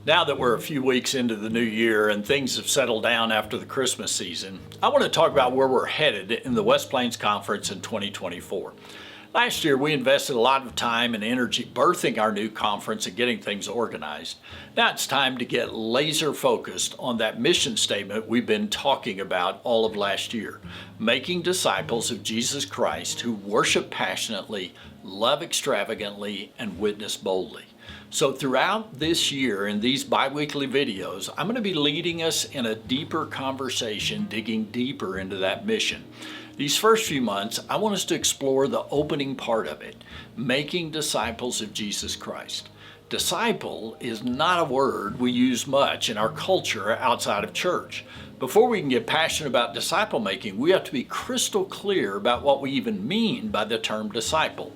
Now that we're a few weeks into the new year and things have settled down after the Christmas season, I want to talk about where we're headed in the West Plains Conference in 2024. Last year, we invested a lot of time and energy birthing our new conference and getting things organized. Now it's time to get laser focused on that mission statement we've been talking about all of last year, making disciples of Jesus Christ who worship passionately, love extravagantly, and witness boldly. So throughout this year in these bi-weekly videos, I'm going to be leading us in a deeper conversation, digging deeper into that mission. These first few months, I want us to explore the opening part of it, making disciples of Jesus Christ. Disciple is not a word we use much in our culture outside of church. Before we can get passionate about disciple making, we have to be crystal clear about what we even mean by the term disciple.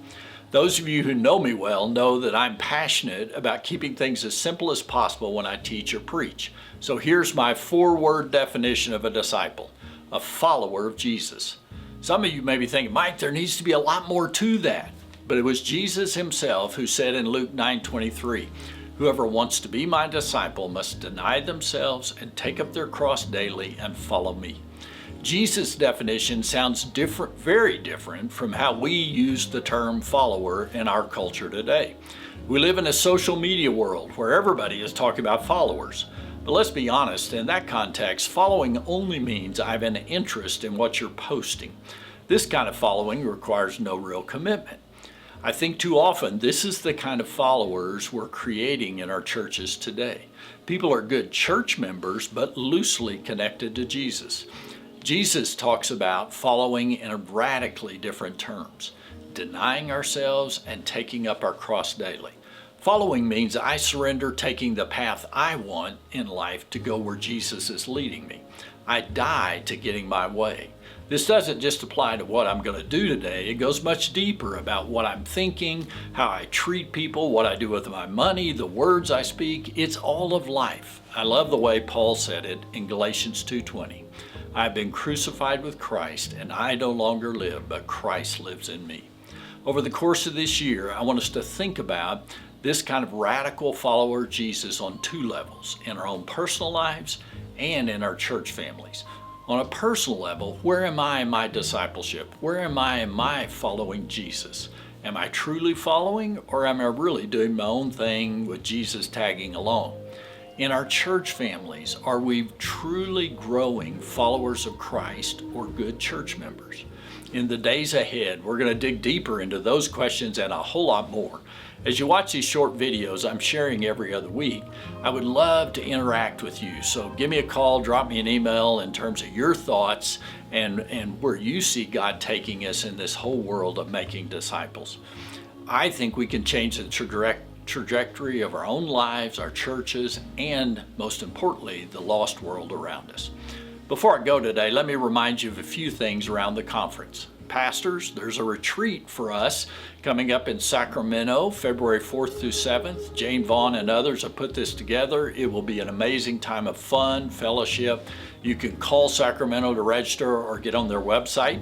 Those of you who know me well know that I'm passionate about keeping things as simple as possible when I teach or preach. So here's my four-word definition of a disciple: a follower of Jesus. Some of you may be thinking, Mike, there needs to be a lot more to that. But it was Jesus himself who said in Luke 9:23, "Whoever wants to be my disciple must deny themselves and take up their cross daily and follow me." Jesus' definition sounds different, very different from how we use the term follower in our culture today. We live in a social media world where everybody is talking about followers. But let's be honest, in that context, following only means I have an interest in what you're posting. This kind of following requires no real commitment. I think too often this is the kind of followers we're creating in our churches today. People are good church members, but loosely connected to Jesus. Jesus talks about following in radically different terms: denying ourselves and taking up our cross daily. Following means I surrender taking the path I want in life to go where Jesus is leading me. I die to getting my way. This doesn't just apply to what I'm going to do today. It goes much deeper about what I'm thinking, how I treat people, what I do with my money, the words I speak. It's all of life. I love the way Paul said it in Galatians 2:20. I've been crucified with Christ, and I no longer live, but Christ lives in me. Over the course of this year, I want us to think about this kind of radical follower of Jesus on two levels: in our own personal lives and in our church families. On a personal level, where am I in my discipleship? Where am I in my following Jesus? Am I truly following, or am I really doing my own thing with Jesus tagging along? In our church families, are we truly growing followers of Christ or good church members? In the days ahead, we're going to dig deeper into those questions and a whole lot more. As you watch these short videos I'm sharing every other week, I would love to interact with you. So give me a call, drop me an email in terms of your thoughts and where you see God taking us in this whole world of making disciples. I think we can change the trajectory of our own lives, our churches, and most importantly, the lost world around us. Before I go today, let me remind you of a few things around the conference. Pastors, there's a retreat for us coming up in Sacramento, February 4th through 7th. Jane Vaughn and others have put this together. It will be an amazing time of fun, fellowship. You can call Sacramento to register or get on their website.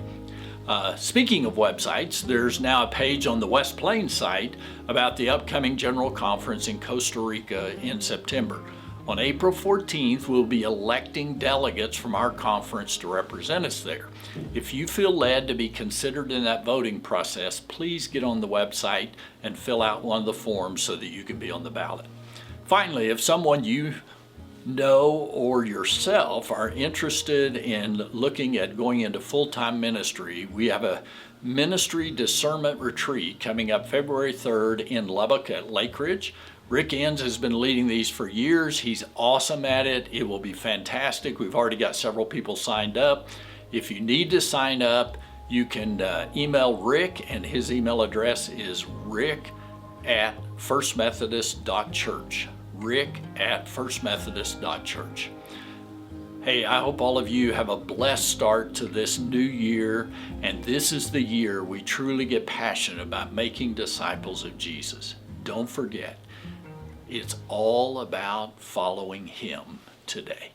Speaking of websites, there's now a page on the West Plains site about the upcoming General Conference in Costa Rica in September. On April 14th, we'll be electing delegates from our conference to represent us there. If you feel led to be considered in that voting process, please get on the website and fill out one of the forms so that you can be on the ballot. Finally, if someone you know or yourself are interested in looking at going into full-time ministry, we have a ministry discernment retreat coming up February 3rd in Lubbock at Lake Ridge. Rick Enns has been leading these for years. He's awesome at it. It will be fantastic. We've already got several people signed up. If you need to sign up, you can email Rick, and his email address is rick@firstmethodist.church. rick@firstmethodist.church. Hey, I hope all of you have a blessed start to this new year, and this is the year we truly get passionate about making disciples of Jesus. Don't forget, it's all about following him today.